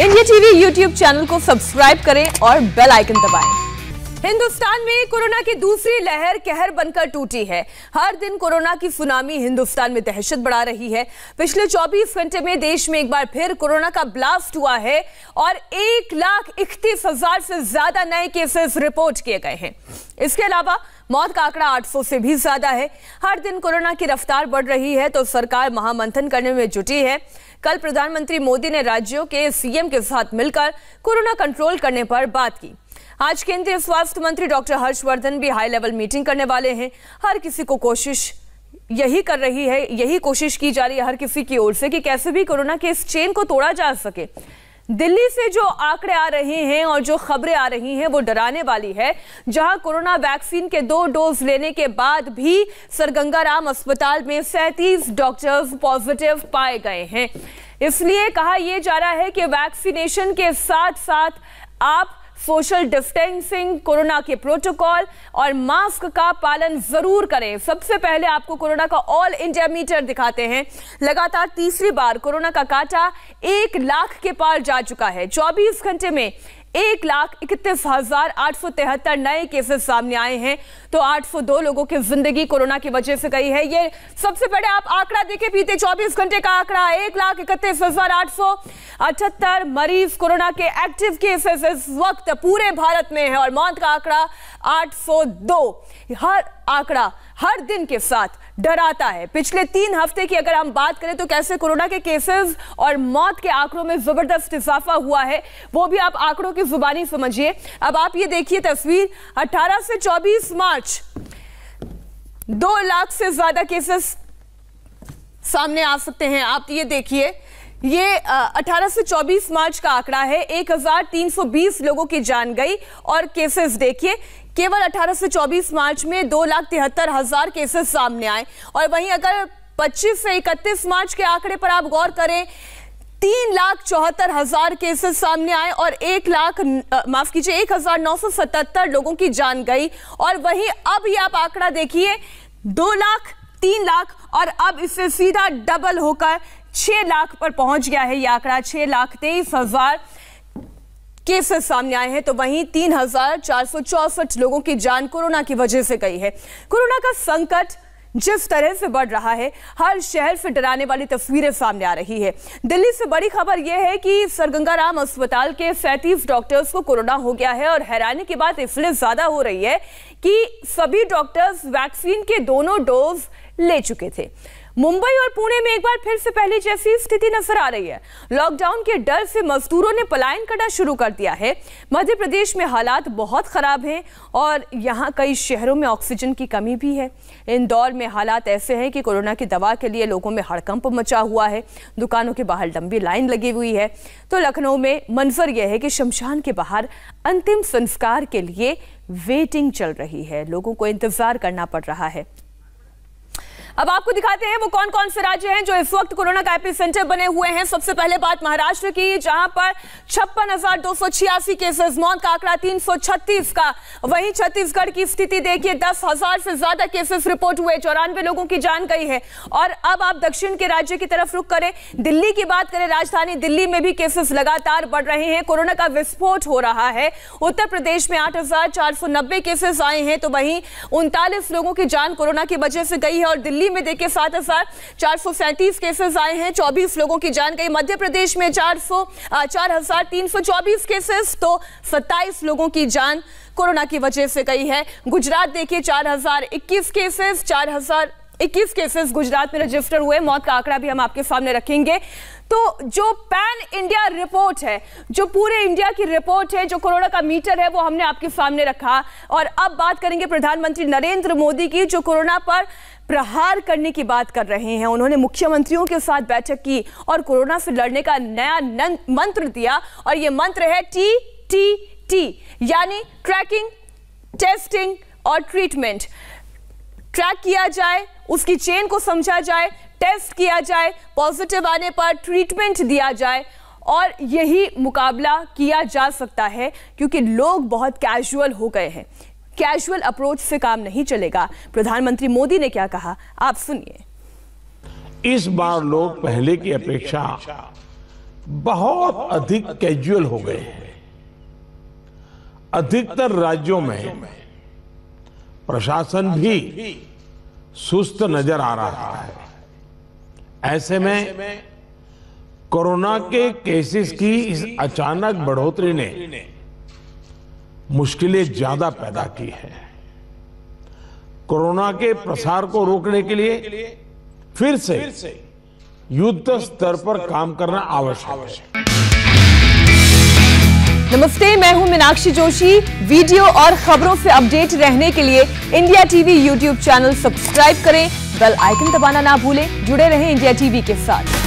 India TV YouTube channel को subscribe करें और बेल आइकन दबाएं। हिंदुस्तान में कोरोना की दूसरी लहर कहर बनकर टूटी है। हर दिन कोरोना की सुनामी हिंदुस्तान में दहशत बढ़ा रही है। पिछले 24 घंटे में देश में एक बार फिर कोरोना का ब्लास्ट हुआ है और 1,31,000 से ज्यादा नए केसेस रिपोर्ट किए गए हैं। इसके अलावा मौत का आंकड़ा 800 से भी ज्यादा है। हर दिन कोरोना की रफ्तार बढ़ रही है तो सरकार महामंथन करने में जुटी है। कल प्रधानमंत्री मोदी ने राज्यों के सीएम के साथ मिलकर कोरोना कंट्रोल करने पर बात की। आज केंद्रीय स्वास्थ्य मंत्री डॉक्टर हर्षवर्धन भी हाई लेवल मीटिंग करने वाले हैं। हर किसी को कोशिश यही कोशिश की जा रही है हर किसी की ओर से कि कैसे भी कोरोना के इस चेन को तोड़ा जा सके। दिल्ली से जो आंकड़े आ रहे हैं और जो खबरें आ रही हैं वो डराने वाली है, जहां कोरोना वैक्सीन के 2 डोज लेने के बाद भी सर गंगाराम अस्पताल में 37 डॉक्टर्स पॉजिटिव पाए गए हैं। इसलिए कहा यह जा रहा है कि वैक्सीनेशन के साथ साथ आप सोशल डिस्टेंसिंग, कोरोना के प्रोटोकॉल और मास्क का पालन जरूर करें। सबसे पहले आपको कोरोना का ऑल इंडिया मीटर दिखाते हैं। लगातार तीसरी बार कोरोना का कांटा 1 लाख के पार जा चुका है। 24 घंटे में 1,31,873 नए केसेस सामने आए हैं तो 802 लोगों की जिंदगी कोरोना की वजह से गई है। ये सबसे पहले आप आंकड़ा देखें, बीते 24 घंटे का आंकड़ा 1,31,878 मरीज कोरोना के एक्टिव केसेस इस वक्त पूरे भारत में है और मौत का आंकड़ा 802। हर आंकड़ा हर दिन के साथ डराता है। पिछले 3 हफ्ते की अगर हम बात करें तो कैसे कोरोना के केसेस और मौत के आंकड़ों में जबरदस्त इजाफा हुआ है, वो भी आप आंकड़ों की जुबानी समझिए। अब आप ये देखिए तस्वीर, 18 से 24 मार्च 2 लाख से ज्यादा केसेस सामने आ सकते हैं। आप ये देखिए, ये 18 से 24 मार्च का आंकड़ा है। 1,320 लोगों की जान गई और केसेस देखिए, केवल 18 से 24 मार्च में 2,73,000 केसेस सामने आए। और वहीं अगर 25 से 31 मार्च के आंकड़े पर आप गौर करें, 3,74,000 केसेस सामने आए और 1,977 लोगों की जान गई। और वहीं अब ये आप आंकड़ा देखिए, 2 लाख, 3 लाख और अब इससे सीधा डबल होकर 6 लाख पर पहुंच गया है। यह आंकड़ा 6,23,000 केसेस सामने आए हैं तो वहीं 3,464 लोगों की जान कोरोना की वजह से गई है। कोरोना का संकट जिस तरह से बढ़ रहा है, हर शहर से डराने वाली तस्वीरें सामने आ रही है। दिल्ली से बड़ी खबर यह है कि सर गंगाराम अस्पताल के 37 डॉक्टर्स को कोरोना हो गया है और हैरानी की बात इसलिए ज्यादा हो रही है कि सभी डॉक्टर्स वैक्सीन के दोनों डोज ले चुके थे। मुंबई और पुणे में एक बार फिर से पहले जैसी स्थिति नजर आ रही है। लॉकडाउन के डर से मजदूरों ने पलायन करना शुरू कर दिया है। मध्य प्रदेश में हालात बहुत खराब हैं और यहां कई शहरों में ऑक्सीजन की कमी भी है। इंदौर में हालात ऐसे हैं कि कोरोना की दवा के लिए लोगों में हड़कंप मचा हुआ है। दुकानों के बाहर लंबी लाइन लगी हुई है। तो लखनऊ में मंजर यह है कि शमशान के बाहर अंतिम संस्कार के लिए वेटिंग चल रही है। लोगों को इंतजार करना पड़ रहा है। अब आपको दिखाते हैं वो कौन कौन से राज्य हैं जो इस वक्त कोरोना का एपिसेंटर बने हुए हैं। सबसे पहले बात महाराष्ट्र की, जहां पर 56,286 केसेस, मौत का आंकड़ा 336 का। वहीं छत्तीसगढ़ की स्थिति देखिए, 10,000 से ज्यादा केसेस रिपोर्ट हुए, 94 लोगों की जान गई है। और अब आप दक्षिण के राज्य की तरफ रुख करें, दिल्ली की बात करें, राजधानी दिल्ली में भी केसेस लगातार बढ़ रहे हैं। कोरोना का विस्फोट हो रहा है। उत्तर प्रदेश में 8,490 केसेस आए हैं तो वहीं 39 लोगों की जान कोरोना की वजह से गई है। और दिल्ली में देखिए 7,437 केसेस आए हैं, 24 लोगों की जान गई। मध्य प्रदेश में 4,324 केसेस तो 27 लोगों की जान कोरोना की वजह से गई है। गुजरात देखिए 4,021 केसेस, 4,021 केसेस गुजरात में रजिस्टर हुए। मौत का आंकड़ा भी हम आपके सामने रखेंगे। तो जो पैन इंडिया रिपोर्ट है, जो पूरे इंडिया की रिपोर्ट है, जो कोरोना का मीटर है, वो हमने आपके सामने रखा। और अब बात करेंगे प्रधानमंत्री नरेंद्र मोदी की, जो कोरोना पर प्रहार करने की बात कर रहे हैं। उन्होंने मुख्यमंत्रियों के साथ बैठक की और कोरोना से लड़ने का नया मंत्र दिया और यह मंत्र है TTT, यानी ट्रैकिंग, टेस्टिंग और ट्रीटमेंट। ट्रैक किया जाए, उसकी चेन को समझा जाए, टेस्ट किया जाए, पॉजिटिव आने पर ट्रीटमेंट दिया जाए और यही मुकाबला किया जा सकता है क्योंकि लोग बहुत कैजुअल हो गए हैं। कैजुअल अप्रोच से काम नहीं चलेगा। प्रधानमंत्री मोदी ने क्या कहा, आप सुनिए। इस बार लोग पहले की अपेक्षा बहुत अधिक कैजुअल हो गए हैं। अधिकतर राज्यों में प्रशासन भी सुस्त नजर आ रहा है। ऐसे में कोरोना के केसेस की इस अचानक बढ़ोतरी ने मुश्किलें ज्यादा पैदा की है। कोरोना के प्रसार को रोकने के लिए फिर से युद्ध स्तर पर काम करना आवश्यक है। नमस्ते, मैं हूं मीनाक्षी जोशी। वीडियो और खबरों से अपडेट रहने के लिए India TV YouTube channel subscribe करें, बेल आइकन दबाना ना भूलें। जुड़े रहें इंडिया टीवी के साथ।